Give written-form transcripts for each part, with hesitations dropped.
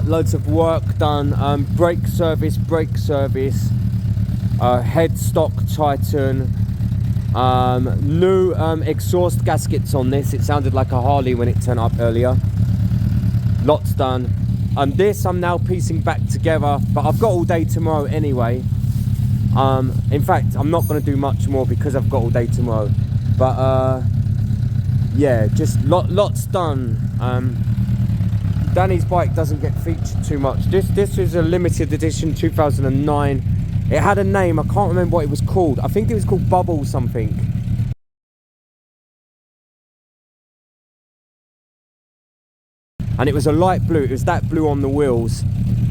Loads of work done, brake service, headstock tighten, new exhaust gaskets on this. It sounded like a Harley when it turned up earlier. Lots done. This I'm now piecing back together, but I've got all day tomorrow anyway. In fact, I'm not going to do much more because I've got all day tomorrow, but yeah, just lots done. Danny's bike doesn't get featured too much. This is a limited edition 2009. It had a name, I can't remember what it was called. I think it was called Bubble something. And it was a light blue, it was that blue on the wheels.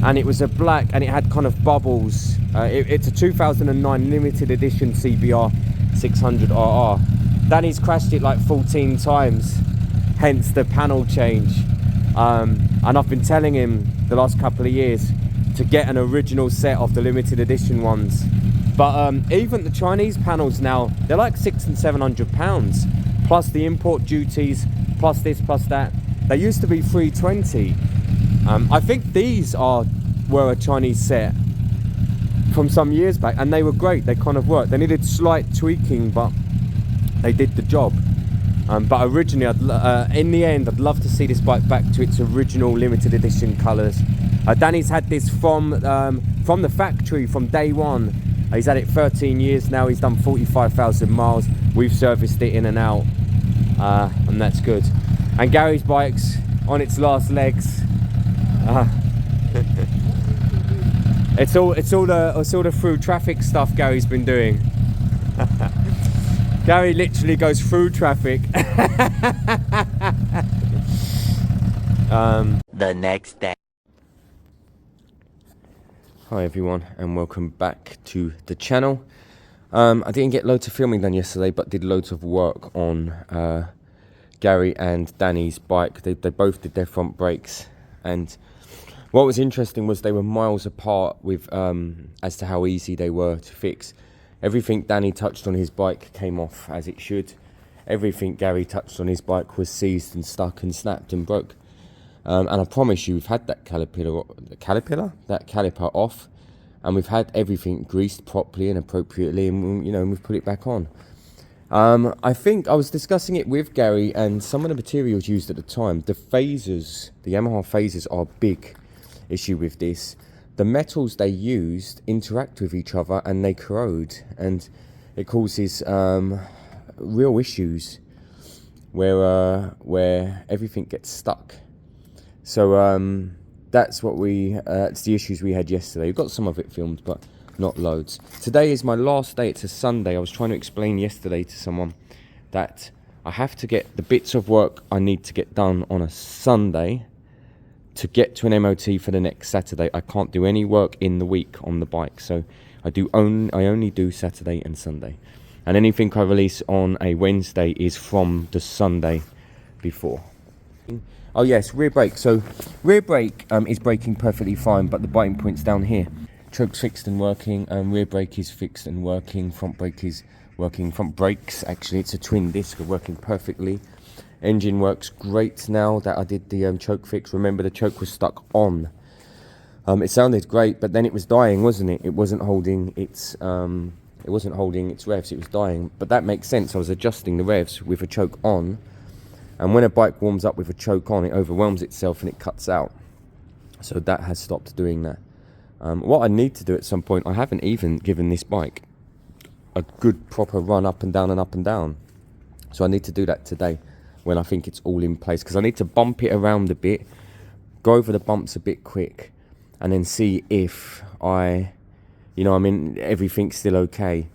And it was a black, and it had kind of bubbles. It's a 2009 limited edition cbr600rr. Danny's crashed it like 14 times, hence the panel change. And I've been telling him the last couple of years to get an original set of the limited edition ones. But even the Chinese panels now, they're like £600 and £700, plus the import duties, plus this, plus that. They used to be $320. I think these were a Chinese set from some years back, and they were great. They kind of worked. They needed slight tweaking, but they did the job. But originally, in the end, I'd love to see this bike back to its original limited edition colours. Danny's had this from the factory, from day one. He's had it 13 years now. He's done 45,000 miles. We've serviced it in and out, and that's good. And Gary's bike's on its last legs. It's all the through traffic stuff Gary's been doing. Gary literally goes through traffic. The next day. Hi everyone, and welcome back to the channel. I didn't get loads of filming done yesterday, but did loads of work on Gary and Danny's bike. They both did their front brakes, and what was interesting was they were miles apart with as to how easy they were to fix. Everything Danny touched on his bike came off as it should. Everything Gary touched on his bike was seized and stuck and snapped and broke. And I promise you, we've had that caliper off, and we've had everything greased properly and appropriately, and we've put it back on. I think I was discussing it with Gary, and some of the materials used at the time, the phasers, the Yamaha phasers, are a big issue with this. The metals they used interact with each other and they corrode, and it causes real issues where everything gets stuck. So that's the issues we had yesterday. We got some of it filmed, but not loads. Today is my last day. It's a Sunday. I was trying to explain yesterday to someone that I have to get the bits of work I need to get done on a Sunday to get to an MOT for the next Saturday. I can't do any work in the week on the bike, so I only do Saturday and Sunday, and anything I release on a Wednesday is from the Sunday before. Oh yes, rear brake. So rear brake is braking perfectly fine, but the biting point's down here. Choke's fixed and working, and rear brake is fixed and working. Front brake is working. Front brakes, actually, it's a twin disc, are working perfectly. Engine works great now that I did the choke fix. Remember, the choke was stuck on. It sounded great, but then it was dying, wasn't it? It wasn't holding its revs. It was dying, but that makes sense. I was adjusting the revs with a choke on, and when a bike warms up with a choke on, it overwhelms itself and it cuts out. So that has stopped doing that. What I need to do at some point, I haven't even given this bike a good proper run up and down and up and down. So I need to do that today, when I think it's all in place, because I need to bump it around a bit, go over the bumps a bit quick, and then see if everything's still okay.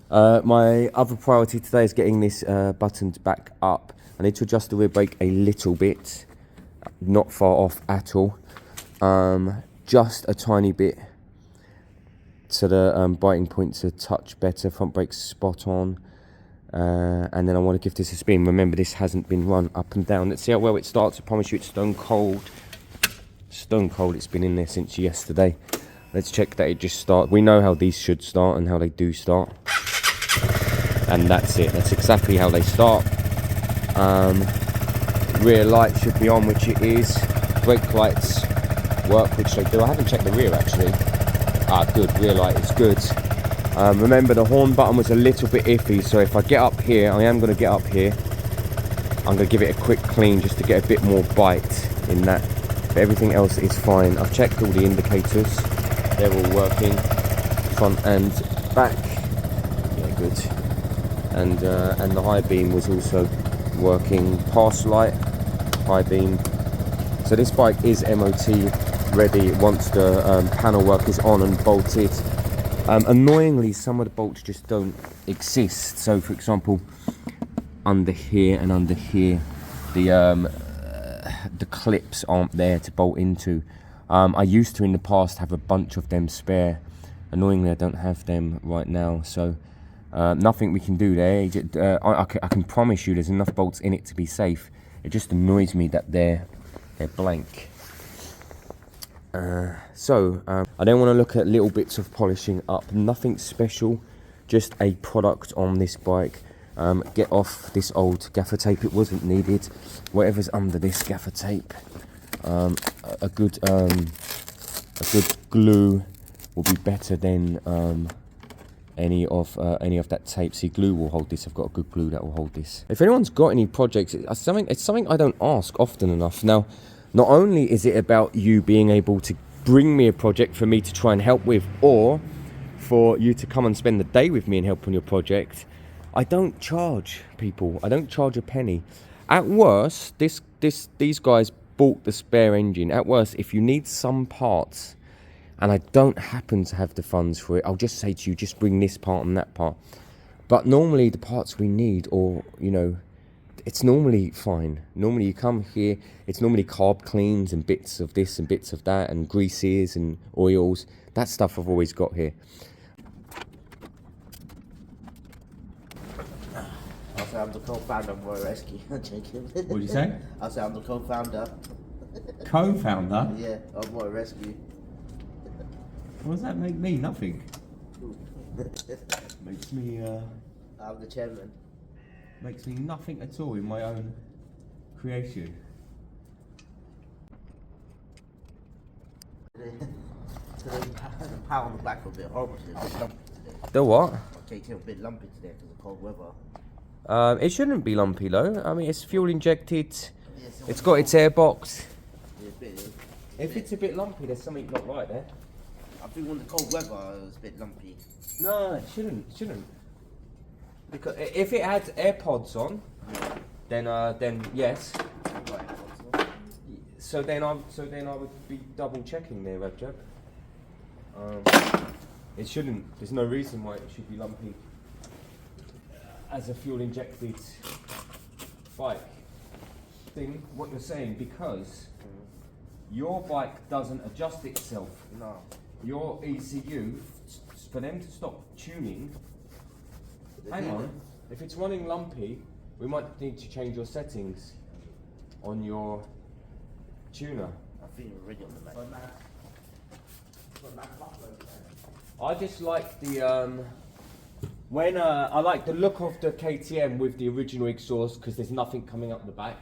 My other priority today is getting this buttoned back up. I need to adjust the rear brake a little bit, not far off at all, just a tiny bit, so the biting points a touch better, front brake's spot on, and then I want to give this a spin. Remember, this hasn't been run up and down. Let's see how well it starts. I promise you it's stone cold. Stone cold. It's been in there since yesterday. Let's check that it just starts. We know how these should start and how they do start. And that's it. That's exactly how they start. Rear light should be on, which it is. Brake lights work, which they do. I haven't checked the rear actually. Good. Rear light is good. Remember, the horn button was a little bit iffy, so if I get up here, I am going to get up here. I'm going to give it a quick clean just to get a bit more bite in that. But everything else is fine. I've checked all the indicators. They're all working. Front and back. Yeah, good. And the high beam was also working. Pass light, high beam. So this bike is MOT ready once the panel work is on and bolted. Annoyingly, some of the bolts just don't exist. So for example, under here and under here, the clips aren't there to bolt into. I used to in the past have a bunch of them spare. Annoyingly, I don't have them right now, so nothing we can do there. I can promise you there's enough bolts in it to be safe. It just annoys me that they're blank. So I don't want to look at little bits of polishing up. Nothing special, just a product on this bike. Get off this old gaffer tape. It wasn't needed. Whatever's under this gaffer tape, a good glue will be better than any of that tape. See, glue will hold this. I've got a good glue that will hold this. If anyone's got any projects, it's something I don't ask often enough. Now, not only is it about you being able to bring me a project for me to try and help with, or for you to come and spend the day with me and help on your project, I don't charge people. I don't charge a penny. At worst, these guys bought the spare engine. At worst, if you need some parts and I don't happen to have the funds for it, I'll just say to you, just bring this part and that part. But normally the parts we need, or it's normally fine. Normally you come here, it's normally carb cleans and bits of this and bits of that and greases and oils. That stuff I've always got here. I'm the co-founder of Royal Rescue. What did you say? I said I'm the co-founder. Co-founder? Yeah, of Royal Rescue. What does that make me? Nothing. Makes me I'm the chairman. makes me nothing at all in my own creation. The power on the back was a bit horrible today. A bit lumpy today. The what? Okay, it's a bit lumpy today because of cold weather. It shouldn't be lumpy though. I mean, it's fuel injected. Yes, It's got its airbox. Yeah, a bit, If it's a bit lumpy, there's something not right there. I think when the cold weather it was a bit lumpy. No, it shouldn't. It shouldn't. Because if it had AirPods on, then yes. Right. So then I would be double checking there, Rabjab. It shouldn't. There's no reason why it should be lumpy as a fuel injected bike. Thing, what you're saying, because your bike doesn't adjust itself. No. Your ECU, for them to stop tuning, hang on, if it's running lumpy, we might need to change your settings on your tuner. I think we're ready on the back. I just like the I like the look of the KTM with the original exhaust, because there's nothing coming up the back.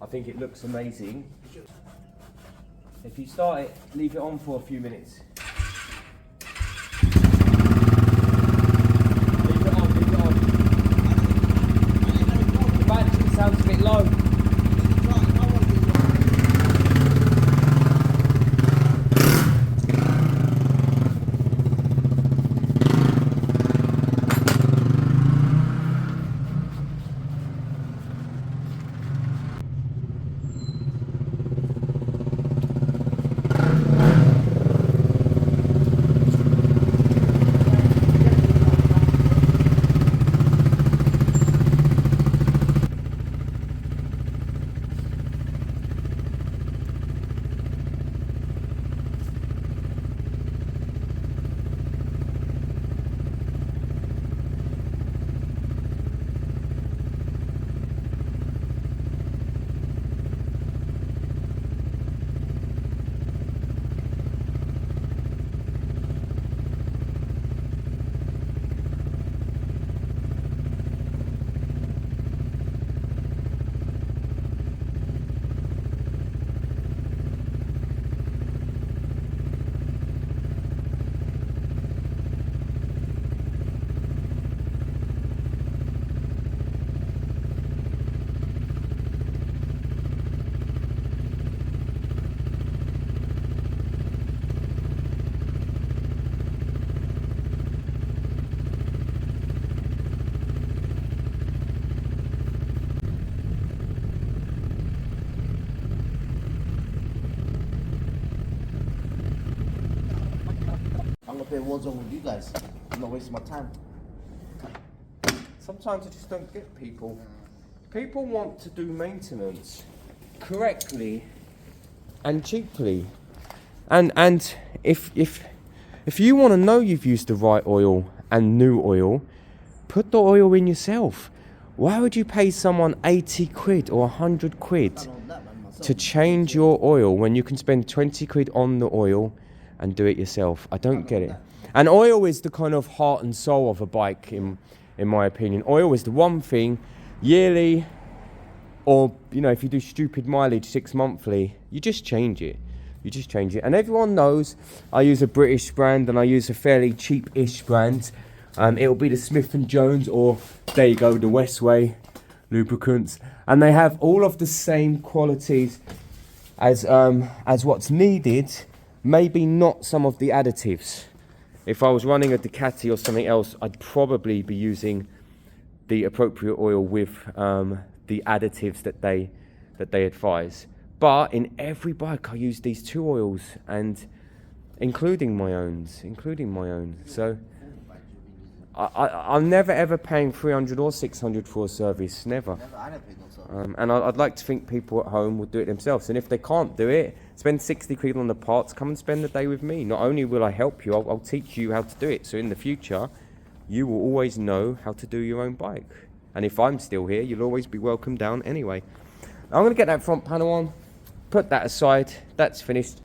I think it looks amazing. If you start it, leave it on for a few minutes. Leave it on, leave it on. The battery sounds a bit low. play Warzone with you guys. I'm not wasting my time. Sometimes I just don't get people. People want to do maintenance correctly and cheaply. And if you want to know you've used the right oil and new oil, put the oil in yourself. Why would you pay someone 80 quid or 100 quid I know that, man, myself. to change your oil when you can spend 20 quid on the oil and do it yourself? I don't get it. And oil is the kind of heart and soul of a bike, in my opinion. Oil is the one thing, yearly, or if you do stupid mileage 6 monthly, you just change it. You just change it. And everyone knows I use a British brand and I use a fairly cheap-ish brand. It'll be the Smith & Jones, or there you go, the Westway lubricants. And they have all of the same qualities as what's needed, maybe not some of the additives. If I was running a Ducati or something else, I'd probably be using the appropriate oil with the additives that they advise. But in every bike I use these two oils, and including my own. So I'm never ever paying 300 or 600 for a service, never. I never paid no service. And I'd like to think people at home will do it themselves. And if they can't do it, spend 60 quid on the parts, come and spend the day with me. Not only will I help you, I'll teach you how to do it. So in the future, you will always know how to do your own bike. And if I'm still here, you'll always be welcome down anyway. I'm going to get that front panel on, put that aside. That's finished.